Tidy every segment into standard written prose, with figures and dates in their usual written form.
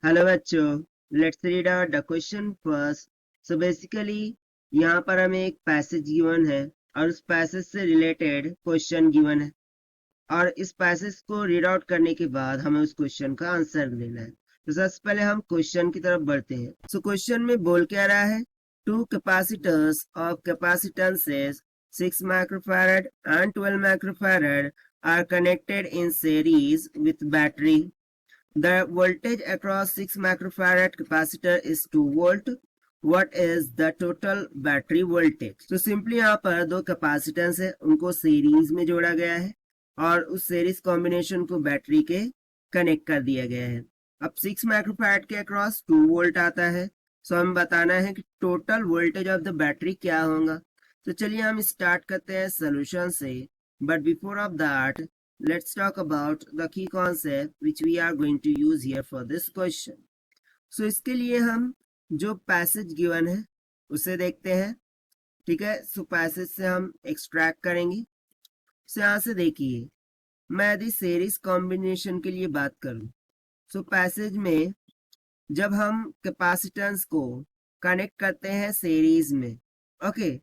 Hello बच्चों, let's read out the question first. So basically यहाँ पर हमें एक पैसेज गिवन है और उस पैसेज से रिलेटेड क्वेश्चन गिवन है और इस पैसेज को रीड आउट करने के बाद हमें उस क्वेश्चन का आंसर देना है। तो सबसे पहले हम क्वेश्चन की तरफ बढ़ते हैं। सो क्वेश्चन में बोल क्या रहा है, two capacitors of capacitances 6 microfarad and 12 microfarad are connected in series with battery. The voltage across 6 microfarad capacitor is 2 volt. What is the total battery voltage? तो सिंपली यहाँ पर दो कैपेसिटेंस है, उनको सीरीज में जोड़ा गया है और उस सीरीज कॉम्बिनेशन को बैटरी के कनेक्ट कर दिया गया है। अब 6 माइक्रोफैराड के अक्रॉस 2 वोल्ट आता है, सो हमें बताना है कि total voltage of the battery क्या होगा। तो चलिए हम स्टार्ट करते हैं सोल्यूशन से, but before of that let's talk about the key concept which we are going to use here for this question. So इसके लिए हम जो पैसेज गिवन है उसे देखते हैं, ठीक है। सो पैसेज से हम एक्सट्रैक्ट करेंगे। सो यहाँ से देखिए, मैं यदि सीरीज कॉम्बिनेशन के लिए बात करूं, सो पैसेज में जब हम कैपेसिटेंस को कनेक्ट करते हैं सीरीज में, okay,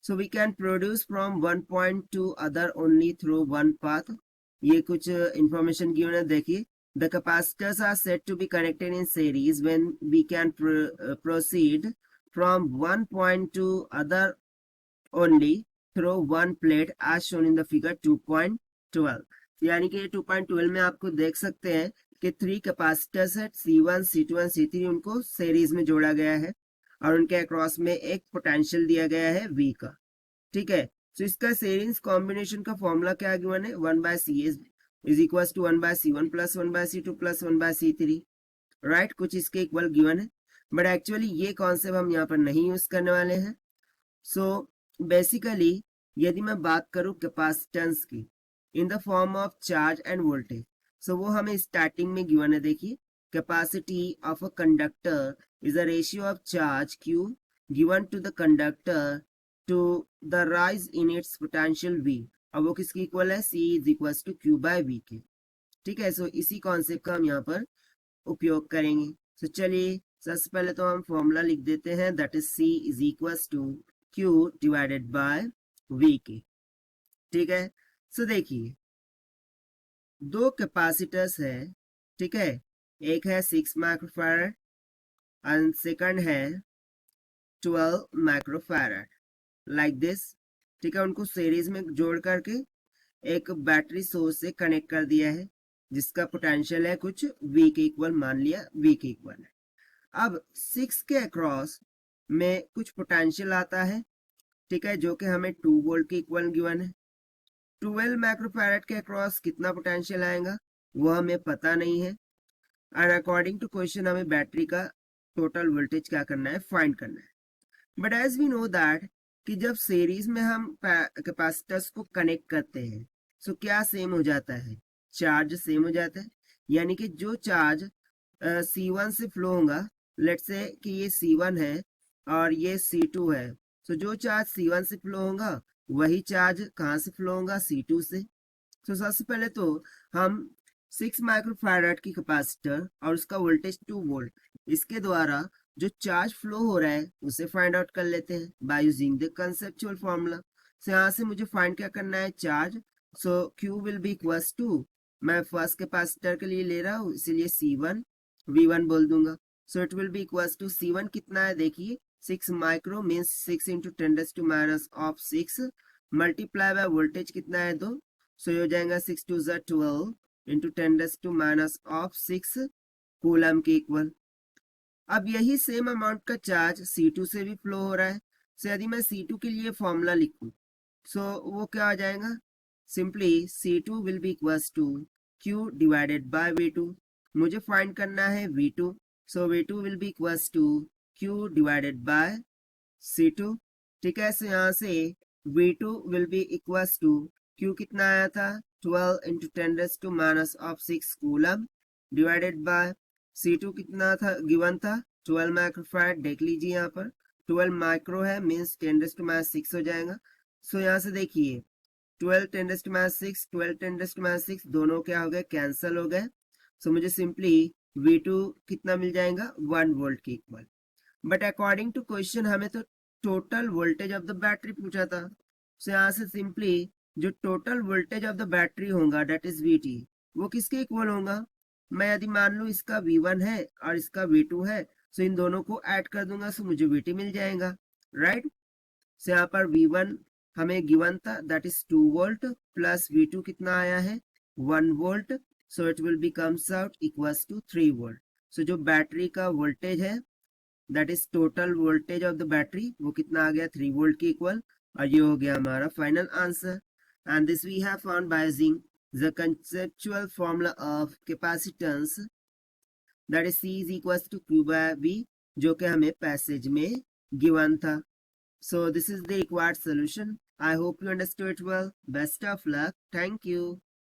so we can produce from one point to other only through one path. ये कुछ information given है, देखिए, the capacitors are said to be connected in series when we can proceed from one point to other only through one plate as shown in the figure 2.12. यानी कि 2.12 में आपको देख सकते हैं कि 3 कैपेसिटर्स है, C1, C2 और C3, उनको सीरीज में जोड़ा गया है और उनके अक्रॉस में एक पोटेंशियल दिया गया है V का, ठीक है। तो इसका सीरीज कॉम्बिनेशन का फॉर्मूला क्या गिवन है, 1/C is equal to 1/C1 plus 1/C2 plus 1/C3, right. कुछ इसके इक्वल गिवन है, बट एक्चुअली ये कॉन्सेप्ट हम यहाँ पर नहीं यूज करने वाले हैं। सो बेसिकली यदि मैं बात करूँ कैपेसिटेंस की in the form of charge and voltage, so वो हमें स्टार्टिंग में गिवन है। देखिए, capacity of a conductor is a ratio of charge Q given to the conductor to the rise in its potential V. अब वो किसकी equal है, C is equals to Q by V के, ठीक है। सो इसी कॉन्सेप्ट का हम यहाँ पर उपयोग करेंगे। सो चलिए सबसे पहले तो हम फॉर्मूला लिख देते हैं, that is C is equals to Q divided bye V के, ठीक है। सो देखिए, दो कैपेसिटर्स है, ठीक है, एक है 6 माइक्रोफैराड and second है 12 माइक्रोफैराड, लाइक दिस, ठीक है। उनको सीरीज में जोड़ करके एक बैटरी सोर्स से कनेक्ट कर दिया है जिसका पोटेंशियल है कुछ V के इक्वल, मान लिया V के इक्वल है। अब 6 के अक्रॉस में कुछ पोटेंशियल आता है, ठीक है, जो कि हमें 2 वोल्ट के इक्वल गिवन है। 12 माइक्रोफैराड के अक्रॉस कितना पोटेंशियल आएगा वो हमें पता नहीं है, और अकॉर्डिंग टू क्वेश्चन हमें बैटरी का टोटल वोल्टेज क्या करना है, फाइंड करना है। But as we know that कि जब सीरीज में हम कैपेसिटर्स को कनेक्ट करते हैं, सो क्या सेम हो जाता है, चार्ज सेम हो जाता है। यानी कि जो चार्ज C1 से फ्लो होगा, लेट्स से कि ये C1 है और ये C2 है, सो जो चार्ज C1 से फ्लो होगा वही चार्ज कहाँ से फ्लो होगा, C2 से। तो सबसे पहले तो हम 6 माइक्रोफैराड की कैपेसिटर और उसका वोल्टेज 2 वोल्ट, इसके द्वारा जो चार्ज फ्लो हो रहा है उसे फाइंड आउट कर लेते हैं by using the conceptual formula. So यहाँ से मुझे फाइंड क्या करना है, charge. So Q will be equals to, मैं फर्स्ट कैपेसिटर के लिए ले रहा हूँ इसीलिए C1 V1 बोल दूंगा। So it will be equals to C1 कितना है, देखिए 6 micro means 6 into 10⁻⁶ multiply by voltage कितना है 2, सो ये हो जाएगा 6 2 12 इंटू 10⁻⁶ कूलम के इक्वल। अब यही सेम अमाउंट का चार्ज C2 से भी फ्लो हो रहा है। सो यदि मैं C2 के लिए फॉर्मूला लिखूं, सो वो क्या हो जाएगा, simply C2 will be equals to Q divided by V2। मुझे फाइंड करना है V2, so V2 will be equals to Q divided by C2, ठीक है। सो यहाँ से V2 will be equals to Q कितना आया था, 12 into 10⁻⁶ coulomb divided by C2 कितना था, गिवन था 12 माइक्रोफैराड, देख लीजिए यहाँ पर 12 माइक्रो है मीन्स 10⁻⁶ हो जाएगा। सो यहाँ से देखिए 12 10⁻⁶, 12 10⁻⁶, दोनों क्या हो गए, कैंसिल हो गए। सो मुझे सिंपली V2 कितना मिल जाएगा 1 वोल्ट के equal. But according to question हमें तो total voltage of the battery पूछा था, तो यहाँ से सिंपली जो total voltage of the battery होगा डेट इज VT, वो किसके इक्वल होगा? मैं यदि मान लूँ इसका V1 है और इसका V2 है, तो इन दोनों को ऐड कर दूंगा तो मुझे VT मिल जाएगा, राइट। से यहाँ पर V1 हमें गिवन था that is 2 volt plus V2 कितना आया है 1 volt, so it will becomes out equals to 3 volt. So जो बैटरी का वोल्टेज है that is total voltage of the battery, वो कितना आ गया 3 वोल्ट के इक्वल, और ये हो गया हमारा final answer. And this we have found by using the conceptual formula of capacitance that is C is equals to Q by V, जो कि हमें पैसेज में गिवन था। So this is the required solution. I hope you understood well. Best of luck. Thank you.